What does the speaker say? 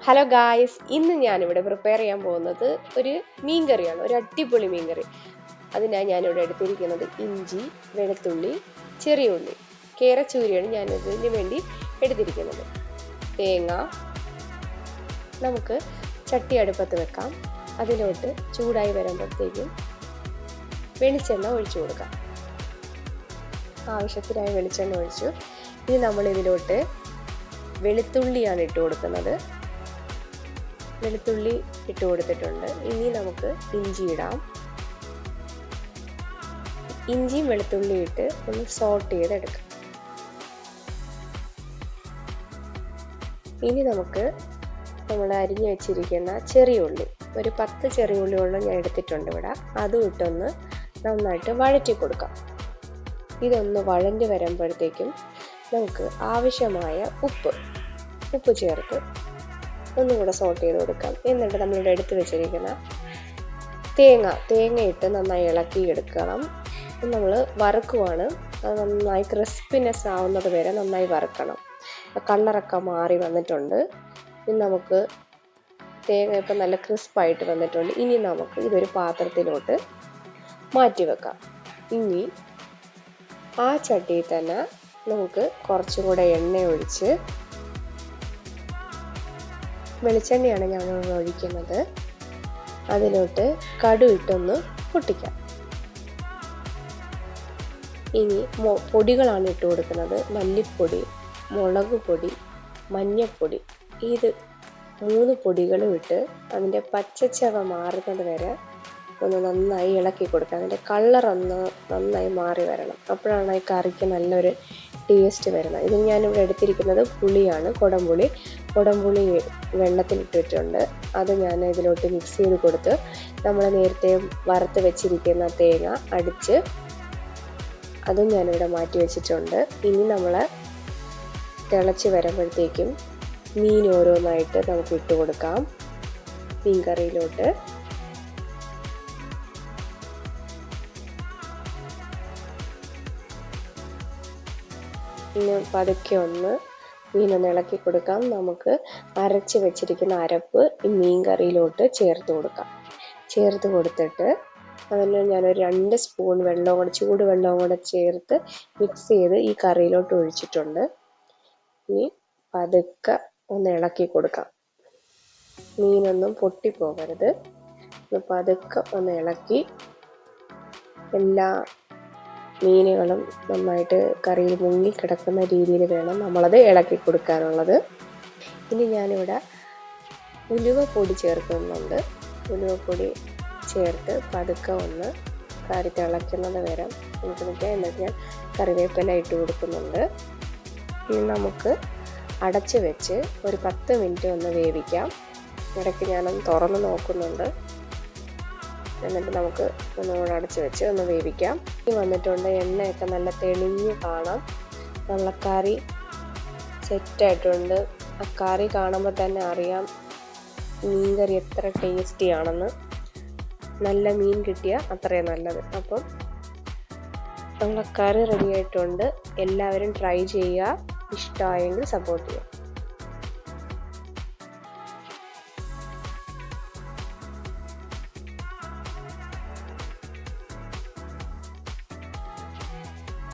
Hello guys, ഇന്ന് ഞാനിവിടെ prepare ചെയ്യാൻ പോകുന്നത് ഒരു മീൻകറിയാണ്, ഒരു അടിപൊളി മീൻകറി. അതിനായി ഞാനിവിടെ എടുത്തിരിക്കുന്നത് ഇഞ്ചി, വെളുത്തുള്ളി, ചെറിയ ഉള്ളി, കേരച്ചൂരിയാണ് ഞാനിതിന് വേണ്ടി എടുത്തിരിക്കുന്നത്. തേങ്ങ. നമുക്ക് ചട്ടി അടുപ്പത്ത് വെക്കാം. അതിലോട്ട് ചൂടായി വരുമ്പോഴത്തേക്കും വെളിച്ചെണ്ണ ഒഴിച്ചു കൊടുക്കാം. ആവശ്യത്തിനായി വെളിച്ചെണ്ണ ഒഴിച്ചു. ഇനി നമ്മൾ ഇതിലോട്ട് വെളുത്തുള്ളിയാണ് ഇട്ട് കൊടുക്കുന്നത്. വെളുത്തുള്ളി ഇട്ട് കൊടുത്തിട്ടുണ്ട്. ഇനി നമുക്ക് ഇഞ്ചി ഇടാം. ഇഞ്ചിയും വെളുത്തുള്ളി ഇട്ട് ഒന്ന് സോട്ട് ചെയ്തെടുക്കാം. ഇനി നമുക്ക് നമ്മൾ അരിഞ്ഞു വെച്ചിരിക്കുന്ന ചെറിയ ഉള്ളി, ഒരു 10 ചെറിയ ഉള്ളിയോളം ഞാൻ എടുത്തിട്ടുണ്ട് ഇവിടെ, അതും ഇട്ടൊന്ന് നന്നായിട്ട് വഴറ്റി കൊടുക്കാം. ഇതൊന്ന് വഴഞ്ഞു വരുമ്പോഴത്തേക്കും നമുക്ക് ആവശ്യമായ ഉപ്പ് ചേർത്ത് ഒന്നും കൂടെ സോട്ട് ചെയ്ത് കൊടുക്കാം. എന്നിട്ട് നമ്മളിവിടെ എടുത്ത് വെച്ചിരിക്കുന്ന തേങ്ങ ഇട്ട് നന്നായി ഇളക്കി എടുക്കണം. നമ്മൾ വറുക്കുവാണ്. അത് നന്നായി ക്രിസ്പിനെസ് ആവുന്നത് വരെ നന്നായി വറുക്കണം. കളറൊക്കെ മാറി വന്നിട്ടുണ്ട്. ഇനി നമുക്ക് തേങ്ങ ഇപ്പം നല്ല ക്രിസ്പായിട്ട് വന്നിട്ടുണ്ട്. ഇനി നമുക്ക് ഇതൊരു പാത്രത്തിലോട്ട് മാറ്റി വെക്കാം. ഇനി ആ ചട്ടിയിൽ തന്നെ നമുക്ക് കുറച്ചും കൂടെ എണ്ണ ഒഴിച്ച്, വെളിച്ചെണ്ണയാണ് ഞാൻ ഒഴിക്കുന്നത്, അതിലോട്ട് കടു ഇട്ടൊന്ന് പൊട്ടിക്കാം. ഇനി പൊടികളാണ് ഇട്ട് കൊടുക്കുന്നത്. മല്ലിപ്പൊടി, മുളക് പൊടി, മഞ്ഞൾപ്പൊടി. ഇത് 3 പൊടികളും ഇട്ട് അതിൻ്റെ പച്ചച്ചവ മാറുന്നത് വരെ ഒന്ന് നന്നായി ഇളക്കി കൊടുക്കുക. അതിൻ്റെ കളറൊന്ന് നന്നായി മാറി വരണം. അപ്പോഴാണ് ഈ കറിക്ക് നല്ലൊരു ടേസ്റ്റ് വരുന്നത്. ഇത് ഞാനിവിടെ എടുത്തിരിക്കുന്നത് പുളിയാണ്, കുടംപുളി വെള്ളത്തിലിട്ടിട്ടുണ്ട്. അത് ഞാൻ ഇതിലോട്ട് മിക്സ് ചെയ്ത് കൊടുത്ത് നമ്മൾ നേരത്തെ വറുത്ത് വെച്ചിരിക്കുന്ന തേങ്ങ അടിച്ച് അതും ഞാനിവിടെ മാറ്റി വെച്ചിട്ടുണ്ട്. ഇനി നമ്മൾ തിളച്ച് വരുമ്പോഴത്തേക്കും മീൻ ഓരോന്നായിട്ട് നമുക്ക് ഇട്ട് കൊടുക്കാം മീൻ കറിയിലോട്ട്. ഇനി പതുക്കെ ഒന്ന് മീനൊന്ന് ഇളക്കി കൊടുക്കാം. നമുക്ക് അരച്ച് വെച്ചിരിക്കുന്ന അരപ്പ് ഈ മീൻ കറിയിലോട്ട് ചേർത്ത് കൊടുക്കാം. ചേർത്ത് കൊടുത്തിട്ട് അതിന് ഞാനൊരു 2 സ്പൂൺ ചൂടുവെള്ളവും കൂടെ ചേർത്ത് മിക്സ് ചെയ്ത് ഈ കറിയിലോട്ട് ഒഴിച്ചിട്ടുണ്ട്. ഇനി പതുക്കെ ഒന്ന് ഇളക്കി കൊടുക്കാം. മീനൊന്നും പൊട്ടിപ്പോകരുത്. പതുക്കെ ഒന്ന് ഇളക്കി എല്ലാ മീനുകളും നന്നായിട്ട് കറിയിൽ മുങ്ങി കിടക്കുന്ന രീതിയിൽ വേണം നമ്മളത് ഇളക്കി കൊടുക്കാനുള്ളത്. ഇനി ഞാനിവിടെ ഉലുവപ്പൊടി ചേർക്കുന്നുണ്ട്. ഉലുവപ്പൊടി ചേർത്ത് പതുക്കെ ഒന്ന് കറി തിളയ്ക്കുന്നത് വരെ നമുക്ക് നിൽക്കാം. എന്നിട്ട് ഞാൻ കറിവേപ്പില ഇട്ട് കൊടുക്കുന്നുണ്ട്. ഇനി നമുക്ക് അടച്ച് വെച്ച് ഒരു 10 മിനിറ്റ് ഒന്ന് വേവിക്കാം. ഇടയ്ക്ക് ഞാനൊന്ന് തുറന്ന് നോക്കുന്നുണ്ട്. എന്നിട്ട് നമുക്ക് ഒന്നുകൂടെ അടച്ച് വെച്ച് ഒന്ന് വേവിക്കാം. ഇനി വന്നിട്ടുണ്ട്, എണ്ണയൊക്കെ നല്ല തെളിഞ്ഞ് കാണാം. നമ്മളെ കറി സെറ്റായിട്ടുണ്ട്. ആ കറി കാണുമ്പോൾ തന്നെ അറിയാം മീൻ കറി എത്ര ടേസ്റ്റി ആണെന്ന്. നല്ല മീൻ കിട്ടിയാൽ അത്രയും നല്ലത്. അപ്പം നമ്മളെ കറി റെഡി ആയിട്ടുണ്ട്. എല്ലാവരും ട്രൈ ചെയ്യുക. ഇഷ്ടമായെങ്കിൽ സപ്പോർട്ട് ചെയ്യുക.